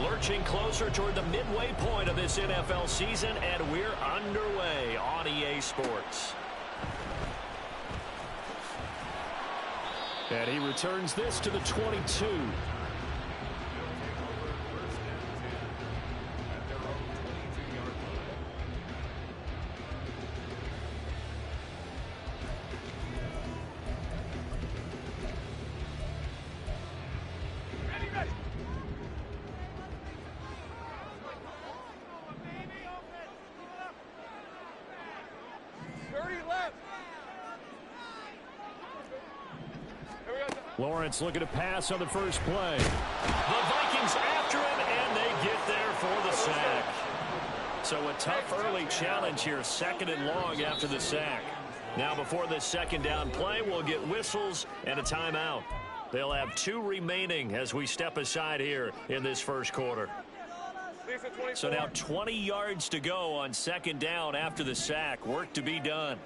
Lurching closer toward the midway point of this NFL season, and we're underway on EA Sports. And he returns this to the 22. Lawrence looking to pass on the first play. The Vikings after him, and they get there for the sack. So a tough early challenge here, 2nd and long after the sack. Now before this 2nd down play, we'll get whistles and a timeout. They'll have 2 remaining as we step aside here in this first quarter. So now 20 yards to go on 2nd down after the sack. Work to be done.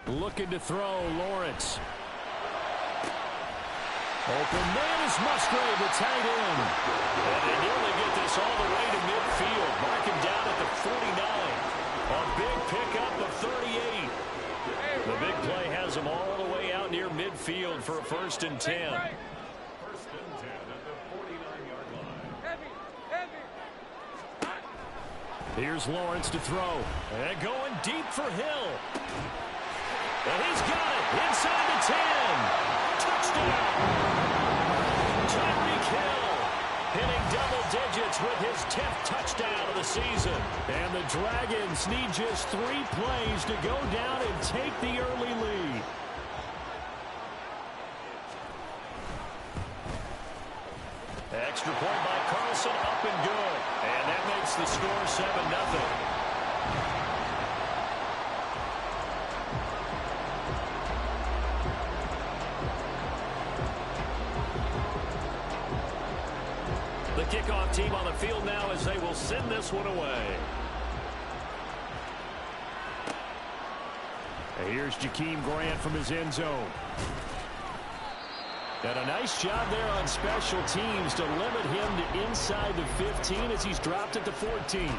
Looking to throw, Lawrence. Open man is Musgrave, the tight end. And they nearly get this all the way to midfield. Mark him down at the 49. A big pickup of 38. The big play has him all the way out near midfield for a 1st and 10. First and 10 at the 49-yard line. Here's Lawrence to throw. And going deep for Hill. And he's got it inside the 10. Touchdown. Tyreek Hill hitting double digits with his 10th touchdown of the season. And the Dragons need just 3 plays to go down and take the early lead. Extra point by Carlson, up and good. And that makes the score 7-0. The kickoff team on the field now as they will send this one away. And here's Jakeem Grant from his end zone. And a nice job there on special teams to limit him to inside the 15 as he's dropped at the 14.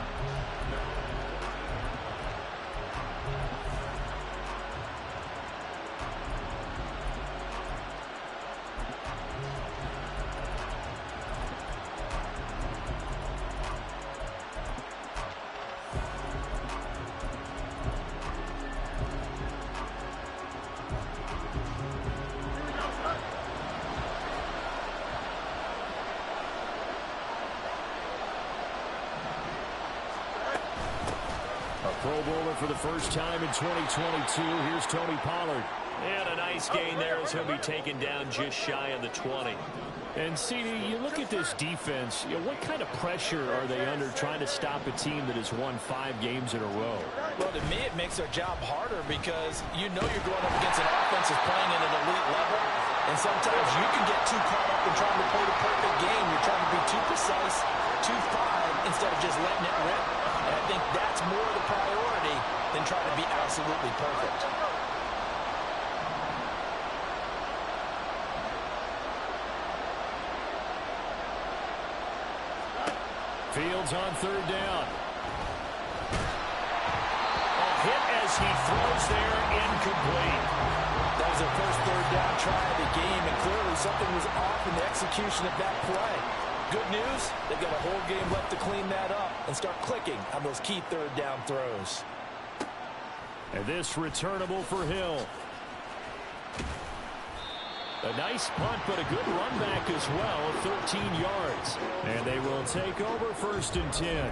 Pro Bowler for the first time in 2022. Here's Tony Pollard. And a nice gain there as he'll be taken down just shy of the 20. And, CD, you look at this defense, what kind of pressure are they under trying to stop a team that has won 5 games in a row? Well, to me, it makes their job harder because you know you're going up against an offense that's playing at an elite level. And sometimes you can get too caught up in trying to play the perfect game. You're trying to be too precise, too fine, instead of just letting it rip. And I think that's more the priority than trying to be absolutely perfect. Fields on 3rd down. A hit as he throws there, incomplete. That was their first 3rd down try of the game, and clearly something was off in the execution of that play. Good news, they've got a whole game left to clean that up and start clicking on those key 3rd down throws. And this returnable for Hill. A nice punt, but a good run back as well, 13 yards. And they will take over 1st and 10.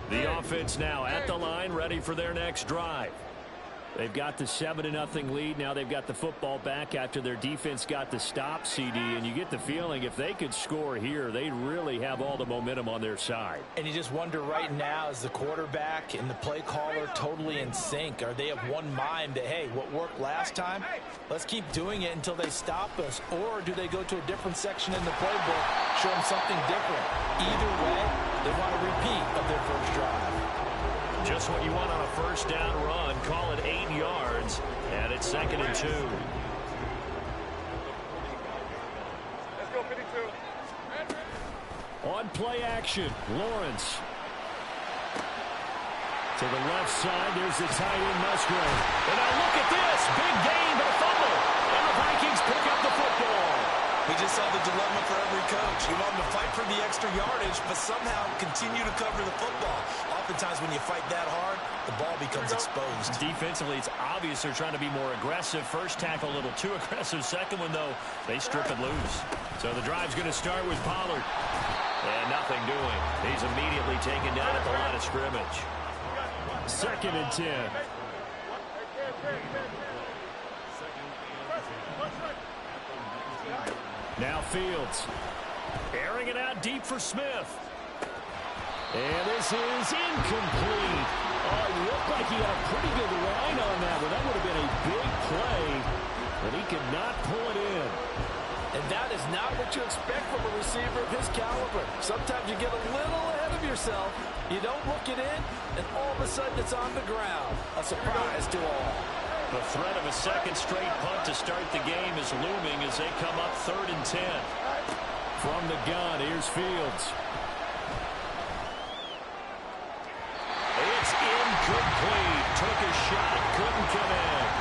The offense now at the line, ready for their next drive. They've got the 7-0 lead. Now they've got the football back after their defense got the stop, CD. And you get the feeling if they could score here, they really have all the momentum on their side. And you just wonder right now, is the quarterback and the play caller totally in sync? Are they of one mind that, hey, what worked last time, let's keep doing it until they stop us? Or do they go to a different section in the playbook, show them something different? Either way, they want a repeat of their first drive. Just what you want on a first down run. Call it 8 yards, and it's 2nd and 2. Let's go, 52. On play action, Lawrence. To the left side, there's the tight end, Musgrave. And now look at this. Big gain, but a fumble. And the Vikings pick up the football. We just saw the dilemma for every coach. You want them to fight for the extra yardage, but somehow continue to cover the football. Oftentimes when you fight that hard, the ball becomes exposed. Defensively, it's obvious they're trying to be more aggressive. First tackle a little too aggressive. Second one, though, they strip it loose. So the drive's going to start with Pollard. And nothing doing. He's immediately taken down at the line of scrimmage. 2nd and 10. Now Fields. Airing it out deep for Smith. And this is incomplete. Oh, it looked like he had a pretty good line on that one. That would have been a big play, but he could not pull it in. And that is not what you expect from a receiver of his caliber. Sometimes you get a little ahead of yourself. You don't look it in, and all of a sudden it's on the ground. A surprise to all. The threat of a second straight punt to start the game is looming as they come up 3rd and 10. From the gun, here's Fields. It's incomplete. Took a shot, couldn't connect.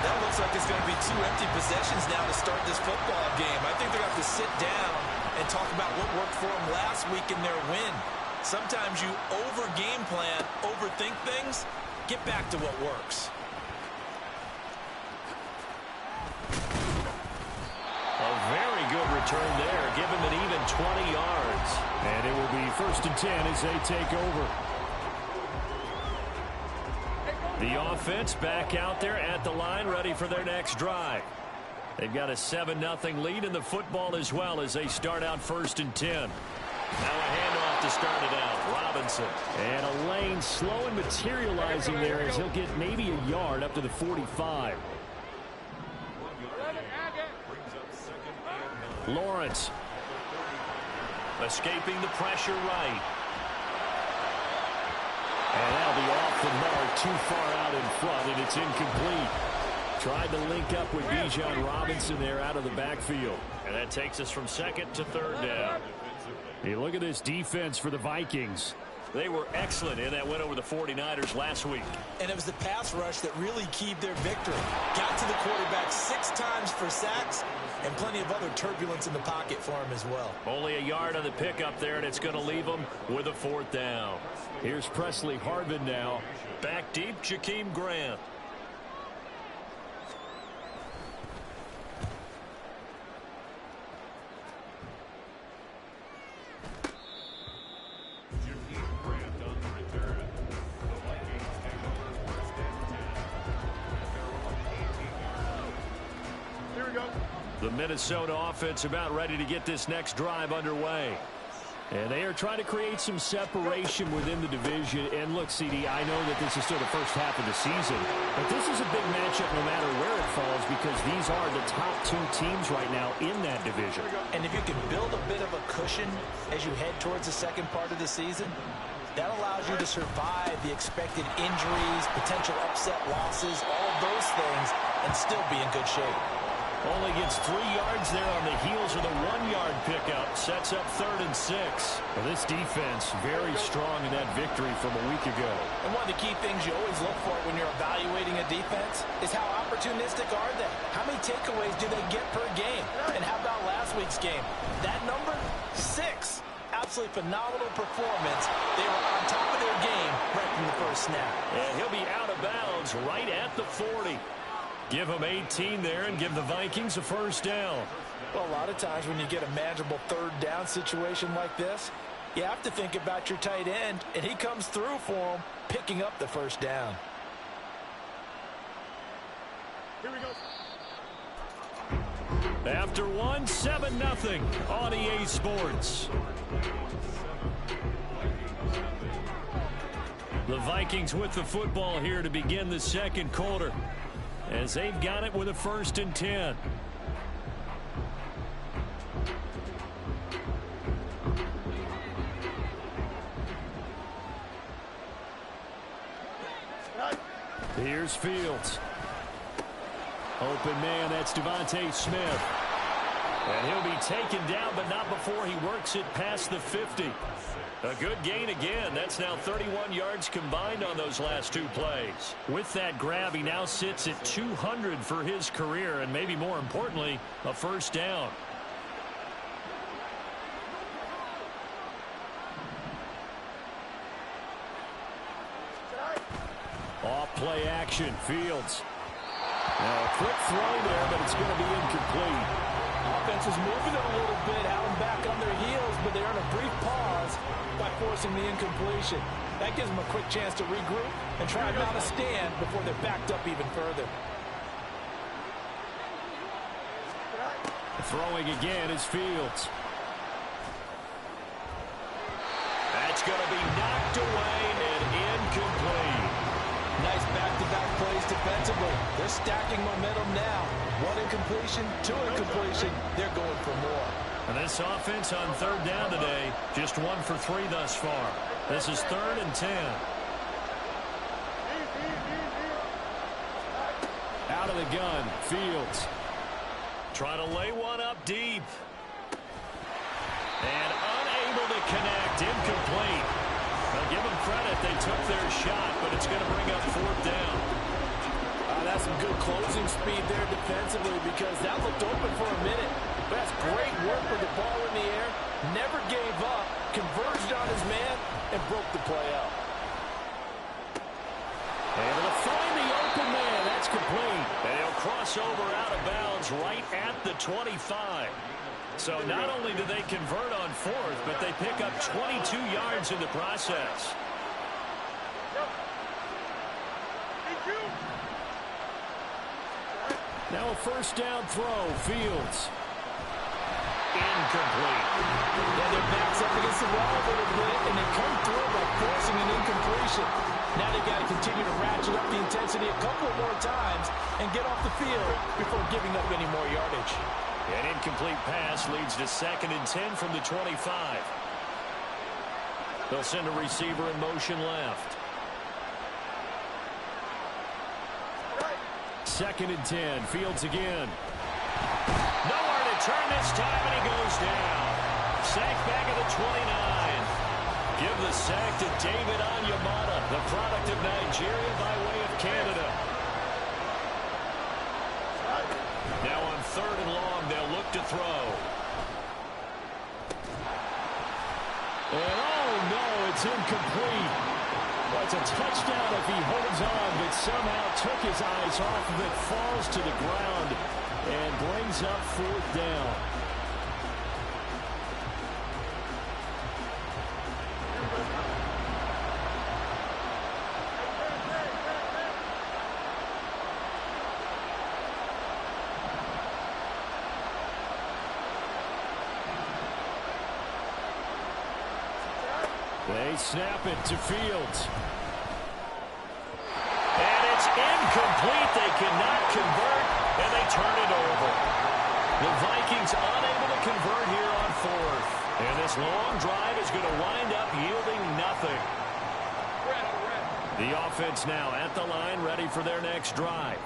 That looks like it's going to be 2 empty possessions now to start this football game. I think they're going to have to sit down and talk about what worked for them last week in their win. Sometimes you over-game plan, overthink things, get back to what works. A very good return there. Give him an even 20 yards. And it will be 1st and 10 as they take over. The offense back out there at the line, ready for their next drive. They've got a 7-0 lead in the football as well as they start out 1st and 10. Now a handoff to start it out. Robinson. And a lane slow and materializing there as he'll get maybe a yard up to the 45. Lawrence. Escaping the pressure right. And that'll be off the mark, too far out in front, and it's incomplete. Tried to link up with Bijan Robinson there out of the backfield. And that takes us from 2nd to 3rd down. Hey, look at this defense for the Vikings. They were excellent in that win over the 49ers last week. And it was the pass rush that really keyed their victory. Got to the quarterback 6 times for sacks and plenty of other turbulence in the pocket for him as well. Only a yard on the pickup there, and it's going to leave them with a 4th down. Here's Presley Harvin now. Back deep, Jakeem Grant. The Minnesota offense about ready to get this next drive underway. And they are trying to create some separation within the division. And look, CD, I know that this is still the first half of the season, but this is a big matchup no matter where it falls because these are the top 2 teams right now in that division. And if you can build a bit of a cushion as you head towards the second part of the season, that allows you to survive the expected injuries, potential upset losses, all of those things, and still be in good shape. Only gets 3 yards there on the heels of the 1-yard pickup. Sets up 3rd and 6. Well, this defense very strong in that victory from a week ago. And one of the key things you always look for when you're evaluating a defense is how opportunistic are they? How many takeaways do they get per game? And how about last week's game? That number, 6. Absolutely phenomenal performance. They were on top of their game right from the first snap. And he'll be out of bounds right at the 40. Give them 18 there and give the Vikings a 1st down. Well, a lot of times when you get a manageable 3rd down situation like this, you have to think about your tight end, and he comes through for him, picking up the 1st down. After one, 7-0 on EA Sports. The Vikings with the football here to begin the second quarter, as they've got it with a 1st and 10. Here's Fields. Open man, that's Devontae Smith. And he'll be taken down, but not before he works it past the 50. A good gain again. That's now 31 yards combined on those last 2 plays. With that grab, he now sits at 200 for his career, and maybe more importantly, a 1st down. Off play action, Fields. Now a quick throw there, but it's going to be incomplete. Offense is moving it a little bit, out and back on their heels, but they earn a brief pause by forcing the incompletion. That gives them a quick chance to regroup and try and mount a stand before they're backed up even further. Throwing again is Fields. That's going to be knocked away and incomplete. Nice back-to-back plays defensively. They're stacking momentum now. 1 incompletion, 2 incompletion. They're going for more. And this offense on 3rd down today, just 1 for 3 thus far. This is 3rd and 10. Out of the gun, Fields. Trying to lay one up deep. And unable to connect, incomplete. I'll give them credit, they took their shot, but it's going to bring up 4th down. That's some good closing speed there defensively, because that looked open for a minute. But that's great work with the ball in the air. Never gave up, converged on his man, and broke the play out. Able to find the open man. That's complete. And he'll cross over out of bounds right at the 25. So not only do they convert on 4th, but they pick up 22 yards in the process. Now a 1st down throw, Fields. Incomplete. Yeah, their backs up against the wall a little bit, and they come through by forcing an incompletion. Now they've got to continue to ratchet up the intensity a couple more times and get off the field before giving up any more yardage. An incomplete pass leads to 2nd and 10 from the 25. They'll send a receiver in motion left. 2nd and 10. Fields again. Nowhere to turn this time, and he goes down. Sacked back at the 29. Give the sack to David Onyemata, the product of Nigeria by way of Canada. Now on 3rd and long, they'll look to throw. And oh no, it's incomplete. Well, it's a touchdown if he holds on, but somehow took his eyes off of it, falls to the ground, and brings up 4th down. They snap it to Fields. And it's incomplete. They cannot convert, and they turn it over. The Vikings unable to convert here on 4th. And this long drive is going to wind up yielding nothing. The offense now at the line, ready for their next drive.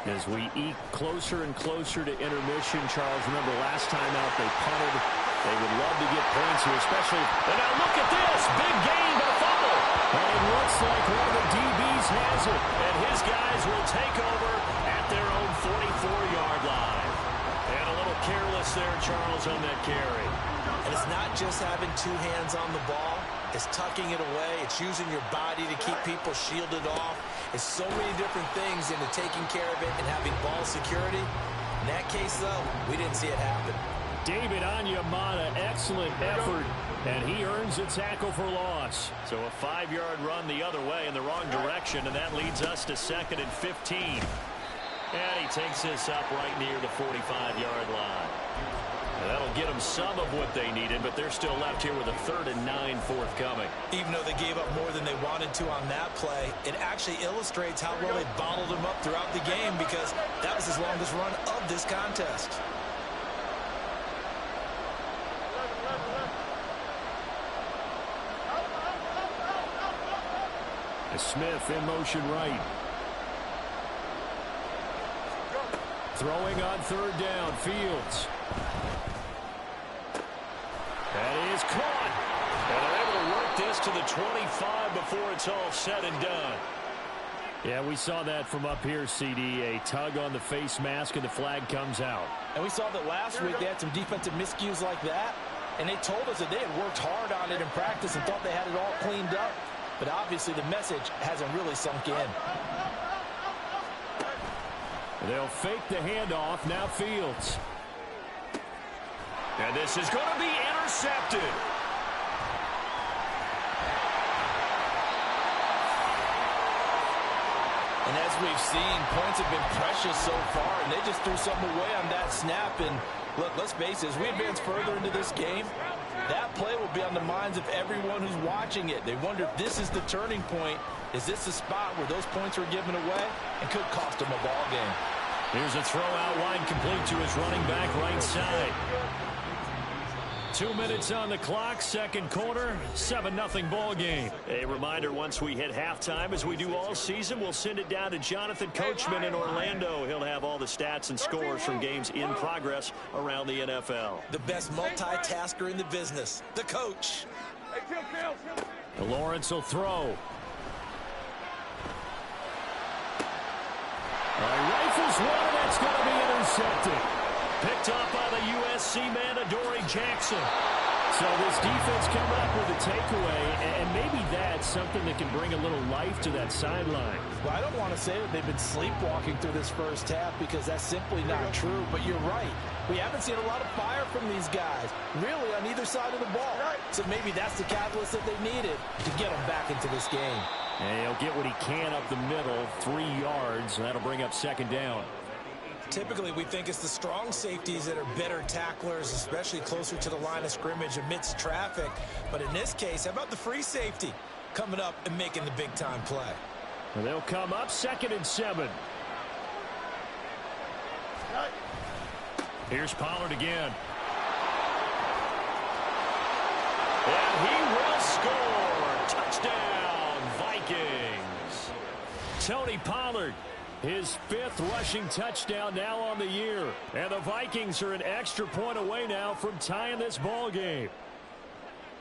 As we eke closer and closer to intermission, Charles, remember last time out they punted. They would love to get points here, especially. And now look at this. Big gain, but a fumble. And it looks like one of the DBs has it. And his guys will take over at their own 44-yard line. And a little careless there, Charles, on that carry. And it's not just having 2 hands on the ball. It's tucking it away. It's using your body to keep people shielded off. It's so many different things into taking care of it and having ball security. In that case, though, we didn't see it happen. David Onyemata, excellent effort, and he earns a tackle for loss. So a 5-yard run the other way in the wrong direction, and that leads us to 2nd and 15. And he takes this up right near the 45-yard line. And that'll get them some of what they needed, but they're still left here with a 3rd and 9 forthcoming. Even though they gave up more than they wanted to on that play, it actually illustrates how well they bottled them up throughout the game, because that was his longest run of this contest. Smith in motion right. Throwing on 3rd down, Fields. That is caught. And they're able to work this to the 25 before it's all said and done. Yeah, we saw that from up here, CD. A tug on the face mask, and the flag comes out. And we saw that last week they had some defensive miscues like that, and they told us that they had worked hard on it in practice and thought they had it all cleaned up. But obviously the message hasn't really sunk in. They'll fake the handoff. Now Fields. And this is going to be intercepted. And as we've seen, points have been precious so far, and they just threw something away on that snap. And look, let's face it, as we advance further into this game, that play will be on the minds of everyone who's watching it. They wonder if this is the turning point. Is this the spot where those points are given away and could cost them a ball game? Here's a throw out wide, complete to his running back right side. 2 minutes on the clock, second quarter, 7-0 ball game. A reminder, once we hit halftime, as we do all season, we'll send it down to Jonathan Coachman in Orlando. He'll have all the stats and scores from games in progress around the NFL. The best multitasker in the business, the coach. Lawrence will throw. Rifles one, that's going to be intercepted. Picked up by the USC man, Adoree Jackson. So this defense coming up with a takeaway, and maybe that's something that can bring a little life to that sideline. Well, I don't want to say that they've been sleepwalking through this first half, because that's simply not true, but you're right. We haven't seen a lot of fire from these guys, really, on either side of the ball. So maybe that's the catalyst that they needed to get them back into this game. And he'll get what he can up the middle, 3 yards, and that'll bring up 2nd down. Typically, we think it's the strong safeties that are better tacklers, especially closer to the line of scrimmage amidst traffic. But in this case, how about the free safety coming up and making the big-time play? And they'll come up 2nd and 7. Here's Pollard again. And he will score. Touchdown, Vikings. Tony Pollard. His 5th rushing touchdown now on the year. And the Vikings are an extra point away now from tying this ball game.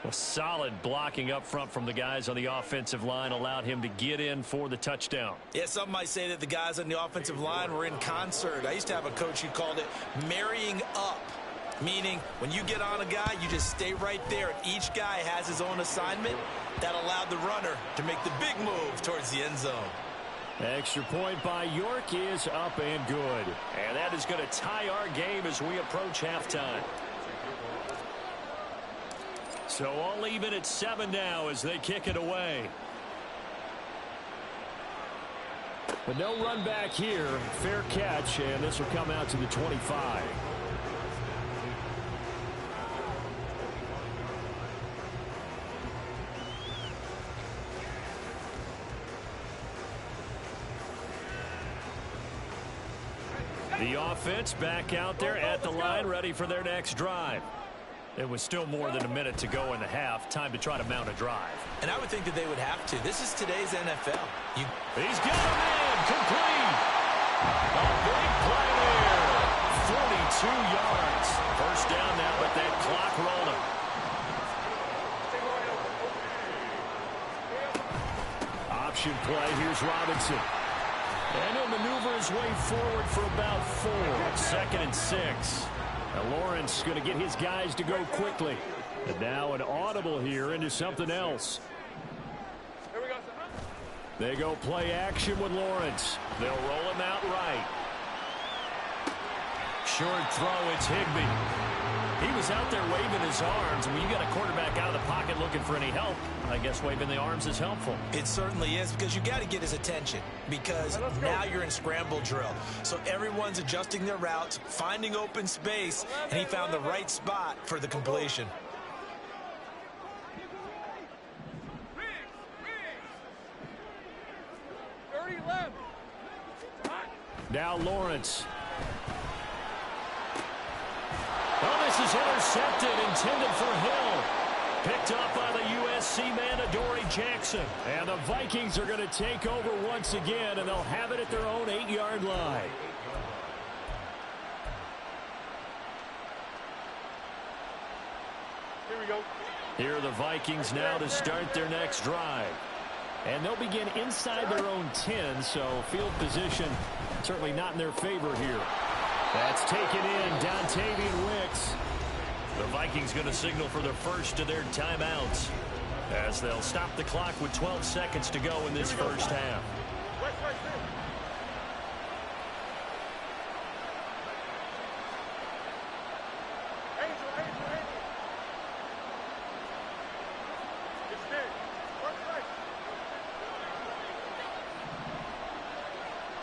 A solid blocking up front from the guys on the offensive line allowed him to get in for the touchdown. Yeah, some might say that the guys on the offensive line were in concert. I used to have a coach who called it marrying up, meaning when you get on a guy, you just stay right there, and each guy has his own assignment. That allowed the runner to make the big move towards the end zone. Extra point by York is up and good. And that is going to tie our game as we approach halftime. So all even at 7 now as they kick it away. But no run back here. Fair catch, and this will come out to the 25. The offense back out there at the line, ready for their next drive. It was still more than a minute to go in the half. Time to try to mount a drive. And I would think that they would have to. This is today's NFL. He's got a man, complete. A big play there. 42 yards. First down now, but that clock rolling. Option play. Here's Robinson. And he'll maneuver his way forward for about 4. 2nd and 6. Now Lawrence going to get his guys to go quickly. And now an audible here into something else. They go play action with Lawrence. They'll roll him out right. Short throw, it's Higbee. He was out there waving his arms. When you got a quarterback out of the pocket looking for any help, I guess waving the arms is helpful. It certainly is, because you got to get his attention, because now you're in scramble drill. So everyone's adjusting their routes, finding open space, and he found the right spot for the completion. Now Lawrence. Oh, this is intercepted, intended for Hill. Picked up by the USC man, Adoree Jackson. And the Vikings are going to take over once again, and they'll have it at their own 8-yard line. Here we go. Here are the Vikings now to start their next drive. And they'll begin inside their own 10, so field position certainly not in their favor here. That's taken in, Dontavian Wicks. The Vikings going to signal for the first of their timeouts as they'll stop the clock with 12 seconds to go in this first half.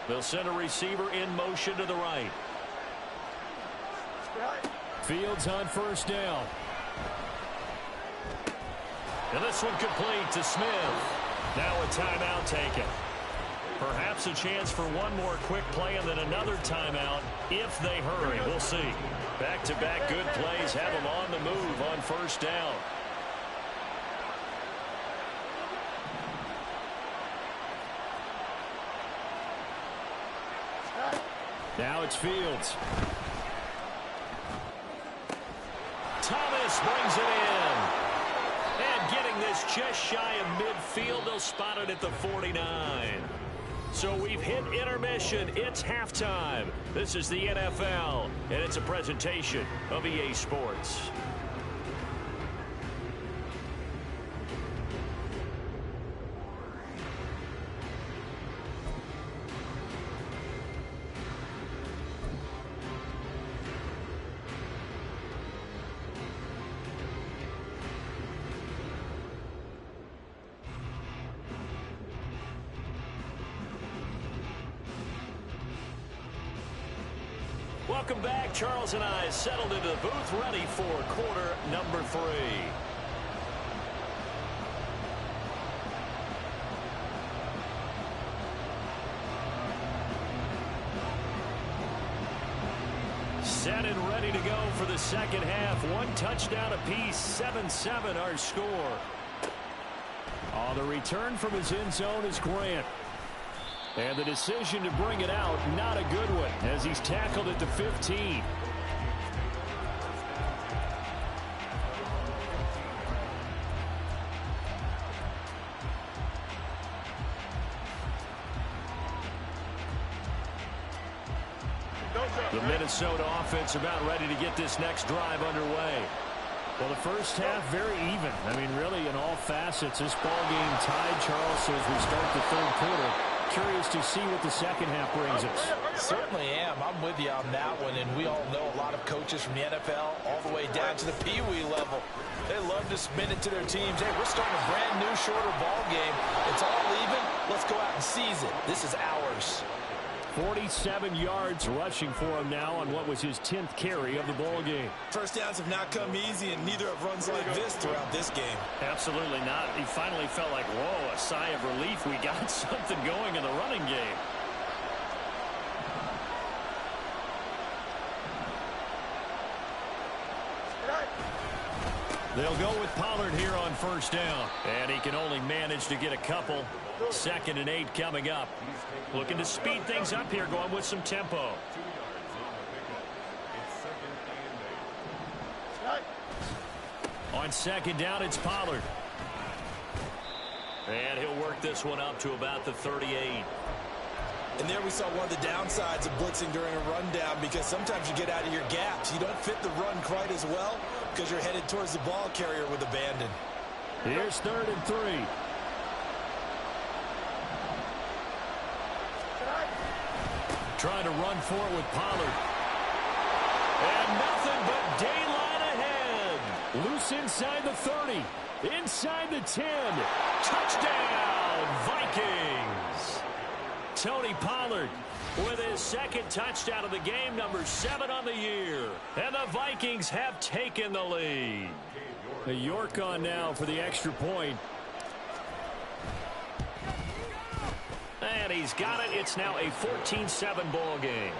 They'll send a receiver in motion to the right. Fields on first down. And this one complete to Smith. Now a timeout taken. Perhaps a chance for one more quick play and then another timeout if they hurry. We'll see. Back-to-back good plays have them on the move on first down. Now it's Fields. Thomas brings it in. And getting this just shy of midfield, they'll spot it at the 49. So we've hit intermission. It's halftime. This is the NFL, and it's a presentation of EA Sports. Welcome back. Charles and I settled into the booth, ready for quarter number 3. Set and ready to go for the second half. One touchdown apiece, 7-7 our score. On the return from his end zone is Grant. And the decision to bring it out, not a good one, as he's tackled at the 15. The Minnesota offense about ready to get this next drive underway. Well, the first half very even. I mean, really in all facets, this ball game tied, Charles, so as we start the third quarter. Curious to see what the second half brings us. Certainly am. I'm with you on that one, and we all know a lot of coaches from the NFL all the way down to the Pee-wee level. They love to spin it to their teams. Hey, we're starting a brand new, shorter ball game. It's all even. Let's go out and seize it. This is ours. 47 yards rushing for him now on what was his 10th carry of the ball game. First downs have not come easy, and neither have runs like this throughout this game. Absolutely not. He finally felt like, whoa, a sigh of relief. We got something going in the running game. They'll go with Pollard here on first down. And he can only manage to get a couple. 2nd and 8 coming up. Looking to speed things up here, going with some tempo. On second down, it's Pollard. And he'll work this one up to about the 38. And there we saw one of the downsides of blitzing during a rundown, because sometimes you get out of your gaps. You don't fit the run quite as well because you're headed towards the ball carrier with abandon. Here's 3rd and 3. Trying to run for it with Pollard. And nothing but daylight Loose inside the 30. Inside the 10. Touchdown, Vikings. Tony Pollard with his second touchdown of the game, number 7 on the year. And the Vikings have taken the lead. York on now for the extra point. And he's got it. It's now a 14-7 ball game.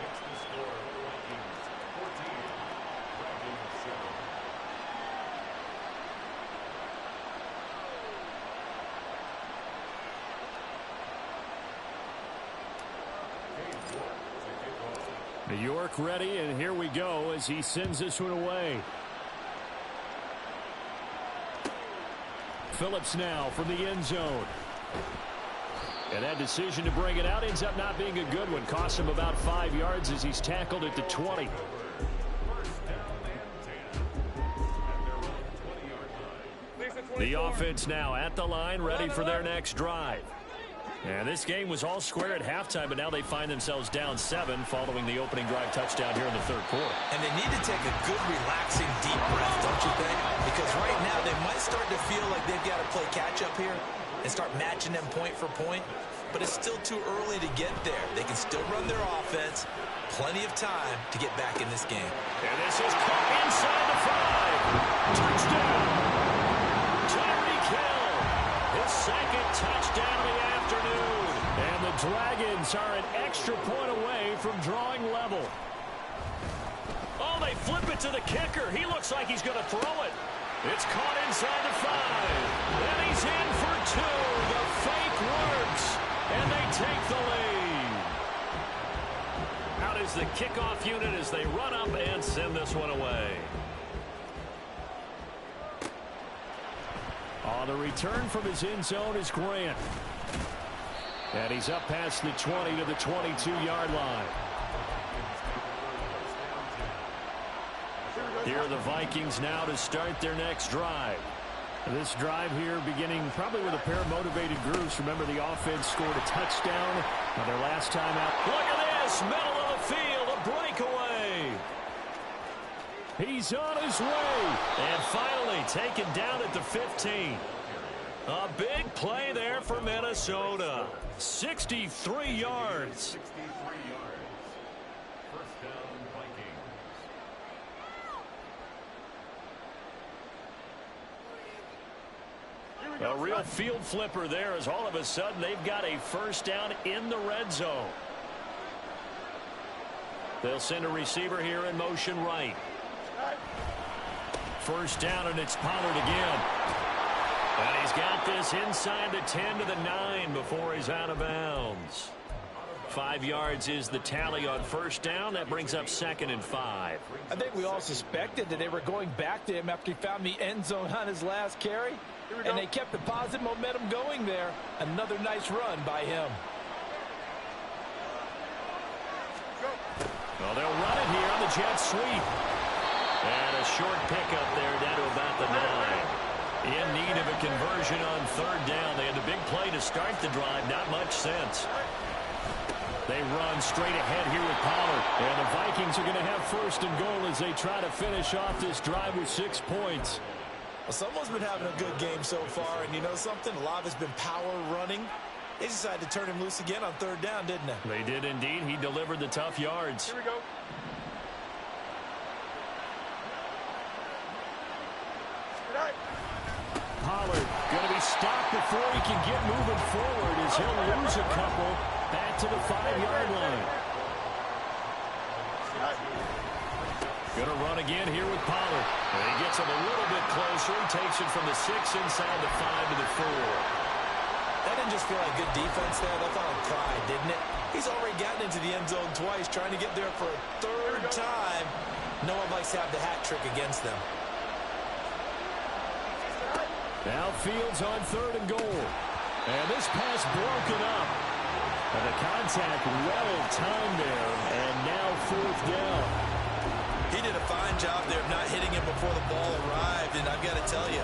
New York ready, and here we go as he sends this one away. Phillips now from the end zone. And that decision to bring it out ends up not being a good one. Costs him about 5 yards as he's tackled at the 20. The offense now at the line, ready for their next drive. And this game was all square at halftime, but now they find themselves down 7 following the opening drive touchdown here in the third quarter. And they need to take a good, relaxing, deep breath, don't you think? Because right now they might start to feel like they've got to play catch-up here and start matching them point for point. But it's still too early to get there. They can still run their offense. Plenty of time to get back in this game. And this is caught inside the 5. Touchdown! Tyreek Hill, his second touchdown of the afternoon. And the Dragons are an extra point away from drawing level. Oh, they flip it to the kicker. He looks like he's going to throw it. It's caught inside the 5. And he's in for 2. The fake works. And they take the lead. Out is the kickoff unit as they run up and send this one away. On the return from his end zone is Grant. And he's up past the 20 to the 22-yard line. Here are the Vikings now to start their next drive. This drive here beginning probably with a pair of motivated groups. Remember, the offense scored a touchdown on their last time out. Look at this, middle of the field, a breakaway. He's on his way. And finally taken down at the 15. A big play there for Minnesota. 63 yards. First down, Vikings. A real field flipper there as all of a sudden they've got a first down in the red zone. They'll send a receiver here in motion right. First down, and it's Pollard again. And he's got this inside the 10 to the 9 before he's out of bounds. 5 yards is the tally on first down. That brings up 2nd and 5. I think we all suspected that they were going back to him after he found the end zone on his last carry. And they kept the positive momentum going there. Another nice run by him. Well, they'll run it here on the jet sweep. And a short pickup there down to about the 9. In need of a conversion on third down. They had a big play to start the drive. Not much sense. They run straight ahead here with Pollard. And the Vikings are going to have first and goal as they try to finish off this drive with 6 points. Well, someone's been having a good game so far, and you know something? A lot of it's been power running. They decided to turn him loose again on third down, didn't they? They did indeed. He delivered the tough yards. Here we go. Pollard going to be stopped before he can get moving forward as he'll lose a couple back to the 5-yard line. Going to run again here with Pollard. And he gets him a little bit closer. He takes it from the 6 inside the 5 to the 4. That didn't just feel like good defense there. That felt like pride, didn't it? He's already gotten into the end zone twice, trying to get there for a third time. No one likes to have the hat trick against them. Now Fields on third and goal. And this pass broken up. And the contact well timed there. And now 4th down. He did a fine job there of not hitting him before the ball arrived. And I've got to tell you,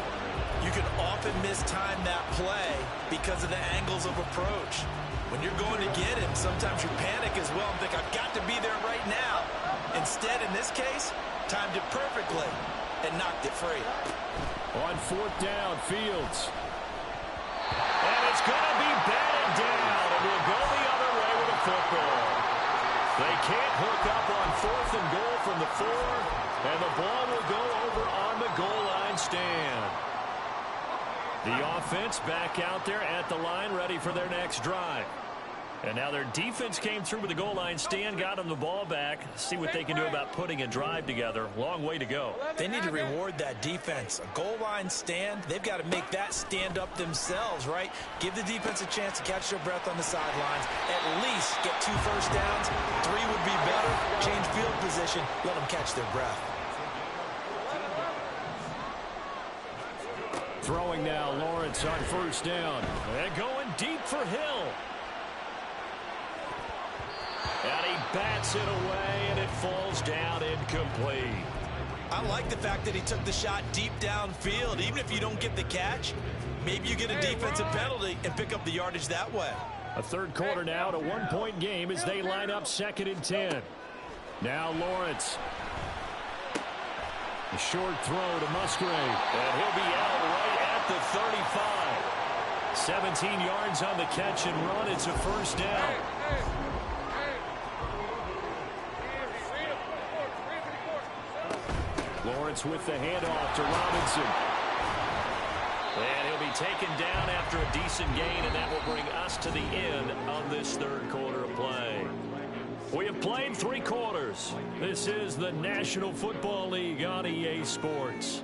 you can often mistime that play because of the angles of approach. When you're going to get him, sometimes you panic as well and think, I've got to be there right now. Instead, in this case, timed it perfectly. and knocked it free. On fourth down, Fields. And it's going to be batted down, and we'll go the other way with a football. They can't hook up on fourth and goal from the 4, and the ball will go over on the goal line stand. The offense back out there at the line, ready for their next drive. And now their defense came through with the goal line stand, got them the ball back. See what they can do about putting a drive together. Long way to go. They need to reward that defense. A goal line stand, they've got to make that stand up themselves, right? Give the defense a chance to catch their breath on the sidelines. At least get 2 first downs. 3 would be better. Change field position. Let them catch their breath. Throwing now, Lawrence on first down. And going deep for Hill. And he bats it away, and it falls down incomplete. I like the fact that he took the shot deep downfield. Even if you don't get the catch, maybe you get a defensive penalty and pick up the yardage that way. A third quarter now, at a 1-point game as they line up 2nd and 10. Now Lawrence. A short throw to Musgrave. And he'll be out right at the 35. 17 yards on the catch and run. It's a first down. Lawrence with the handoff to Robinson. And he'll be taken down after a decent gain, and that will bring us to the end of this third quarter of play. We have played 3 quarters. This is the National Football League on EA Sports.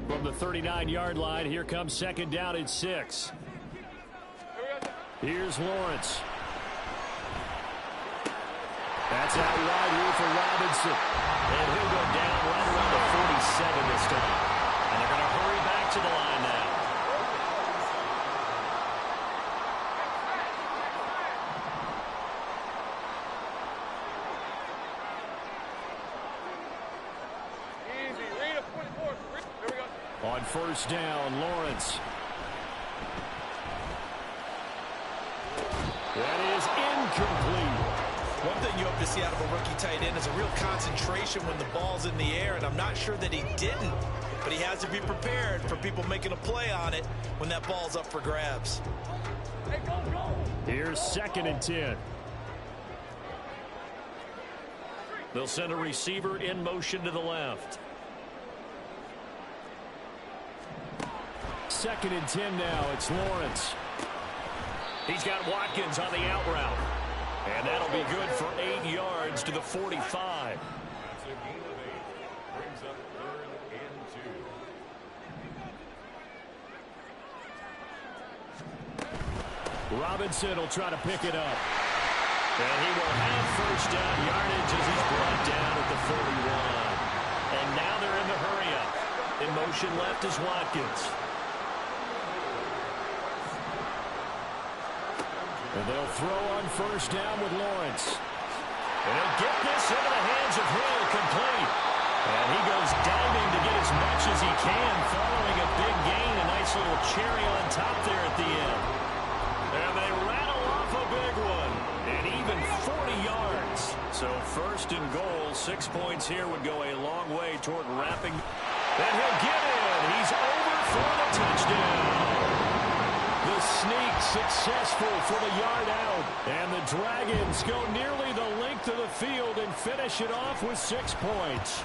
From the 39-yard line, here comes 2nd down and 6. Here's Lawrence. That's out wide here for Robinson. And he'll go down right around the 47 this time. And they're going to hurry back to the line now. On first down, Lawrence. That is incomplete. One thing you hope to see out of a rookie tight end is a real concentration when the ball's in the air, and I'm not sure that he didn't, but he has to be prepared for people making a play on it when that ball's up for grabs. Here's 2nd and 10. They'll send a receiver in motion to the left. 2nd and 10 now. It's Lawrence. He's got Watkins on the out route. And that'll be good for 8 yards to the 45. That's a gain of 8. Brings up 3rd and 2. Robinson will try to pick it up. And he will have first down yardage as he's brought down at the 41. And now they're in the hurry up. In motion left is Watkins. And they'll throw on first down with Lawrence. And he'll get this into the hands of Hill, complete. And he goes diving to get as much as he can, following a big gain. A nice little cherry on top there at the end. And they rattle off a big one. And even 40 yards. So first and goal, 6 points here would go a long way toward wrapping. And he'll get in. He's over for the touchdown. The sneak successful for the yard out. And the Dragons go nearly the length of the field and finish it off with 6 points.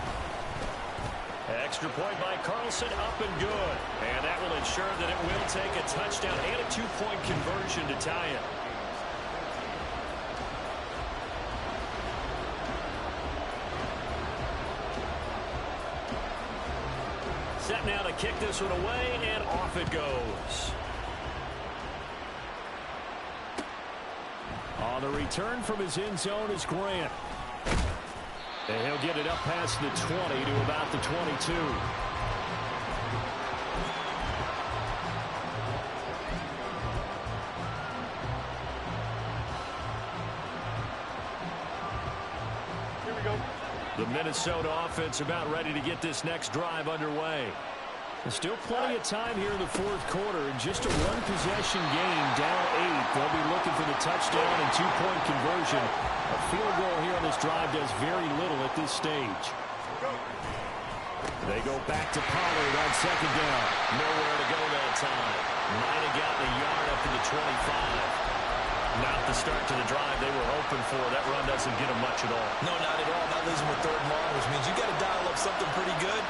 Extra point by Carlson, up and good. And that will ensure that it will take a touchdown and a 2-point conversion to tie it. Set now to kick this one away, and off it goes. On the return from his end zone is Grant. And he'll get it up past the 20 to about the 22. Here we go. The Minnesota offense about ready to get this next drive underway. Still plenty of time here in the fourth quarter. In just a one-possession game, down 8. They'll be looking for the touchdown and two-point conversion. A field goal here on this drive does very little at this stage. They go back to Pollard on second down. Nowhere to go that time. Might have gotten a yard up to the 25. Not the start to the drive they were hoping for. That run doesn't get them much at all. No, not at all. That leaves them with third and long, which means you got to dial up something pretty good.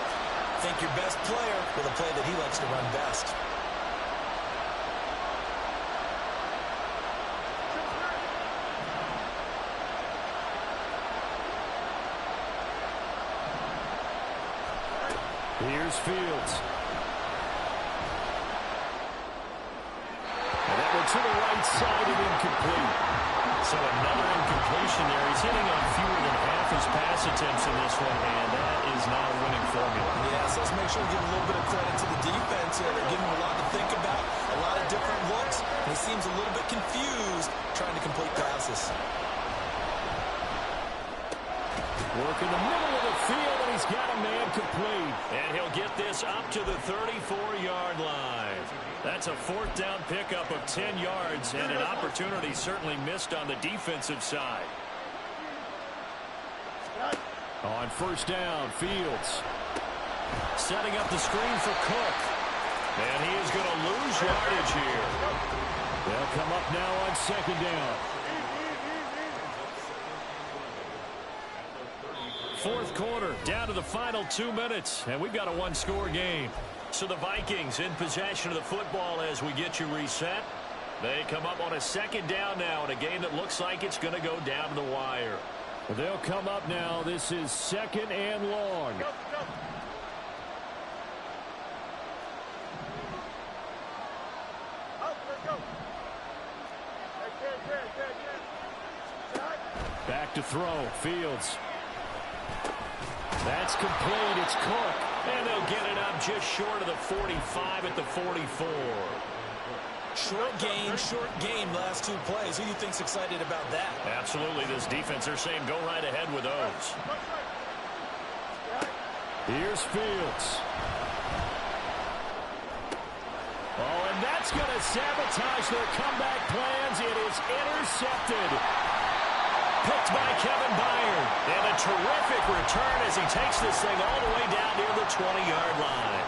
Think your best player with a play that he likes to run best. Here's Fields. And that one to the right side and incomplete. So another incompletion there. He's hitting on fewer than half his pass attempts in this one, and that is not a winning formula. Yeah, so let's make sure we give a little bit of credit to the defense here. They're giving him a lot to think about, a lot of different looks, and he seems a little bit confused trying to complete passes. Work in the middle of the field, and he's got a man complete. And he'll get this up to the 34-yard line. That's a fourth down pickup of 10 yards, and an opportunity certainly missed on the defensive side. On first down, Fields setting up the screen for Cook. And he is going to lose yardage here. They'll come up now on second down. Fourth quarter, down to the final 2 minutes, and we've got a one-score game. So the Vikings in possession of the football as we get you reset. They come up on a second down now in a game that looks like it's going to go down to the wire. They'll come up now. This is second and long. Go, go. Back to throw. Fields. That's complete. It's Cook. And they'll get it up just short of the 45 at the 44. Short game, last two plays. Who do you think's excited about that? Absolutely. This defense, they're saying go right ahead with those. Here's Fields. Oh, and that's going to sabotage their comeback plans. It is intercepted. Picked by Kevin Byard. And a terrific return as he takes this thing all the way down near the 20-yard line.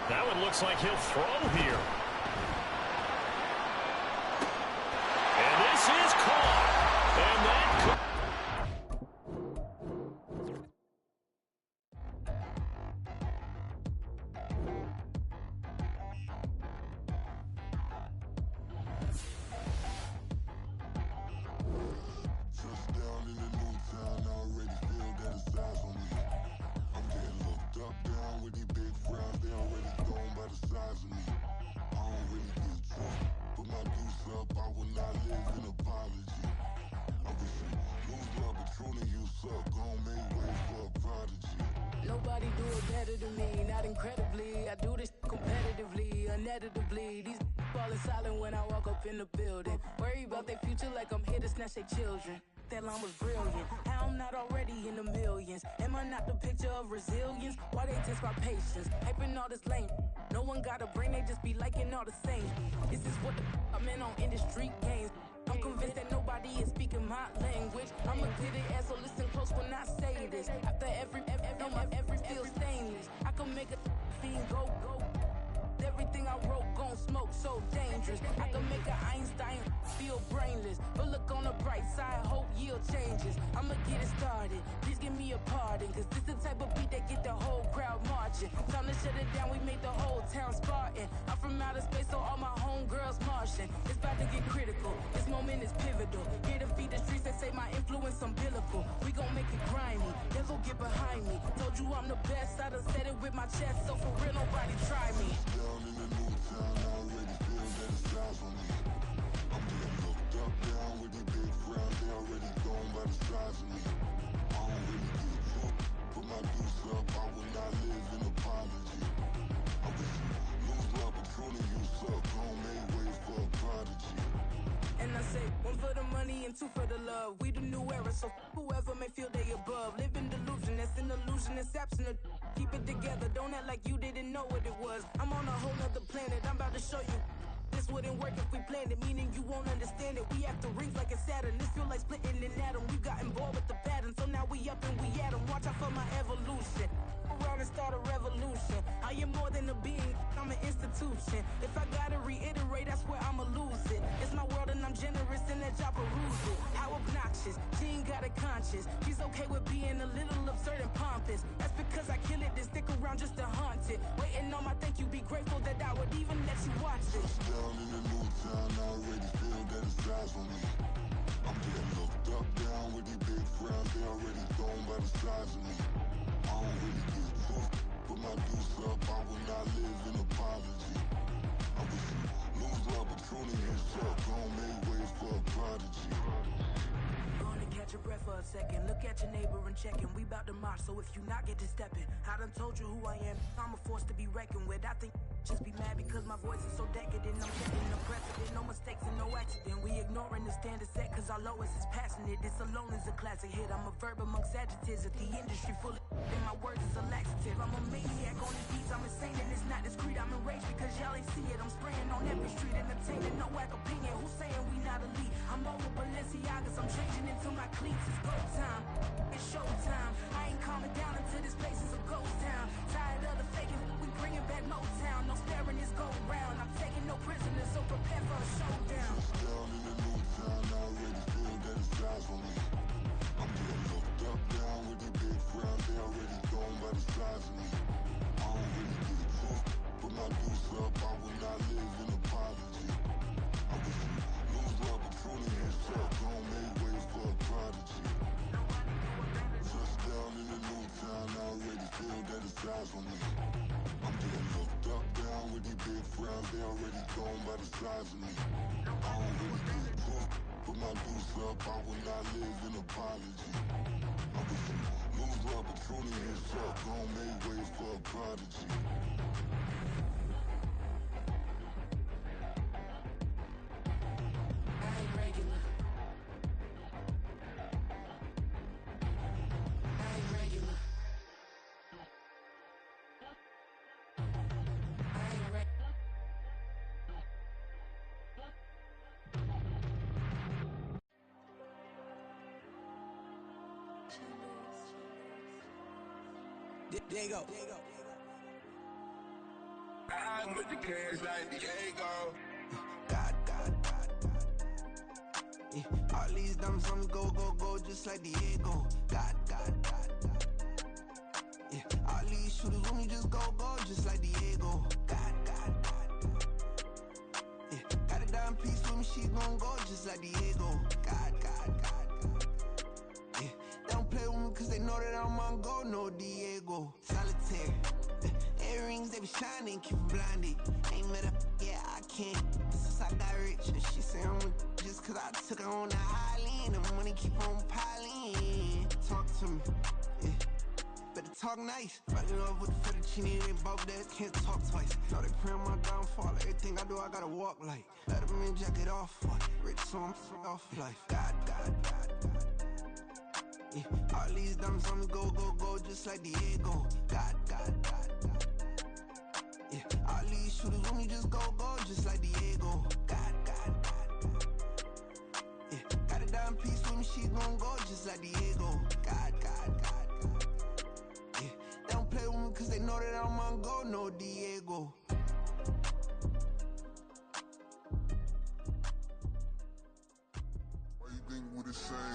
That one looks like he'll throw here. And this is caught. And that could... Nobody do it better than me, not incredibly. I do this competitively, uneditably. These falling silent when I walk up in the building. Worry about their future like I'm here to snatch their children. That line was brilliant. How I'm not already in the millions? Am I not the picture of resilience? Why they test my patience? Hyping all this lame. No one got a brain, they just be liking all the same. This is what the I'm in on industry games. I'm convinced that nobody is speaking my language. I'ma get it as so listen close when I say this. After every feel stainless. I can make a fiend go. Everything I wrote gon' smoke so dangerous. I can make an Einstein feel brainless. But look on the bright side, hope yield changes. I'ma get it started. Please give me a pardon. Cause this the type of beat that get the whole crowd marching. Time to shut it down, we made the whole town Spartan. I'm from outer space, so all my homegirls Martian. It's about to get critical. This moment is pivotal. Here to feed the streets that say my influence umbilical. We gon' make it grimy. Never get behind me. Told you I'm the best. I done said it with my chest. So for real, nobody try me. Down in the new town, I already feel that it's eyes on me. I'm getting looked up, down with these big frowns. They already gone by the size of me. I don't really get drunk. Put my deuce up, I will not live in apology. I wish you lose love, but truly you suck. Gon' make way for a prodigy. And I say, one for the money and two for the love. We the new era, so who Whoever may feel they above, live in delusion, that's an illusion, it's absent of. Keep it together, don't act like you didn't know what it was. I'm on a whole nother planet, I'm about to show you. This wouldn't work if we planned it, meaning you won't understand it. We after rings like a Saturn, this feel like splitting an atom. We got involved with the pattern, so now we up and we at 'em. Watch out for my evolution, around and start a revolution. I am more than a being, I'm an institution. If I gotta reiterate, that's where I'ma lose it. It's my world and I'm generous and that y'all peruse it. How obnoxious, she ain't got a conscience. She's okay with being a little absurd and pompous. That's because I kill it, then stick around just to haunt it. Waiting on my thank you, be grateful that I would even let you watch it. Down in the new town, I already feel that it's eyes on me. I'm getting looked up, down with these big frowns, they already thrown by the size of me. I don't really give a fuck, put my deuce up, I will not live in apology. I wish you lose the opportunity and suck, don't make way for a prodigy. Gonna catch your breath for a second. Look at your neighbor and check him. We bout to march, so if you not, get to stepping. I done told you who I am. I'm a force to be reckoned with. I think just be mad because my voice is so decadent. I'm setting the precedent. No mistakes and no accident. We ignoring the standard set because our lowest is passionate. This alone is a classic hit. I'm a verb amongst adjectives. If the industry full of then my words is a laxative. I'm a maniac on these beats. I'm insane and it's not discreet. I'm enraged because y'all ain't see it. I'm spraying on every street, entertaining no whack opinion. Who's saying we not elite? I'm over Balenciagas. I'm changing into my cleats. It's go time. It's show time. I ain't calming down until this place is a ghost town. Tired of the faking. We bringing back Motown. No sparing this go round. I'm taking no prisoners, so prepare for a showdown. Down in the new town, I already feel that it's eyes on me. I'm getting looked up, down with these big frowns, they already thrown by the size of me. I don't really give a fuck, put my deuce up, I will not live in apology. I wish you lose the opportunity and suck, don't make way for a prodigy. Touchdown in the new town, I already feel that it's eyes on me. I'm getting looked up, down with these big frowns, they already thrown by the size of me. I don't really give a fuck, put my deuce up, I will not live in apology. I wish you lose the opportunity and suck, don't make way for a prodigy. I ain't regular. I ain't regular. I ain't regular. Diego. I'm with the cash like Diego. God. Yeah. All these dumps on me go, just like Diego. God. Yeah. All these shooters with me just go, just like Diego. God. Yeah. Got a dime piece with me, she gon' go just like Diego. God. Yeah. They don't play with me cause they know that I'm on go, no Diego. Solitaire. Earrings, they be shining, keep me blinded. Ain't met up, yeah, I can't. Since I got rich, and she say I'm just cause I took her on the island. The money keep on piling. Talk to me, yeah. Better talk nice. Running up with the fettuccine, they both that can't talk twice. Know they pray on my downfall. Everything I do, I gotta walk like. Let them in, jacket off. Rich, so I'm off life. God. Yeah. All these dumps on me go, just like Diego. God. Yeah. All these shooters with me just go, just like Diego. God. Yeah. Got a dime piece with me, she gon' go just like Diego. God. Yeah. They don't play with me cause they know that I'm on go, no Diego.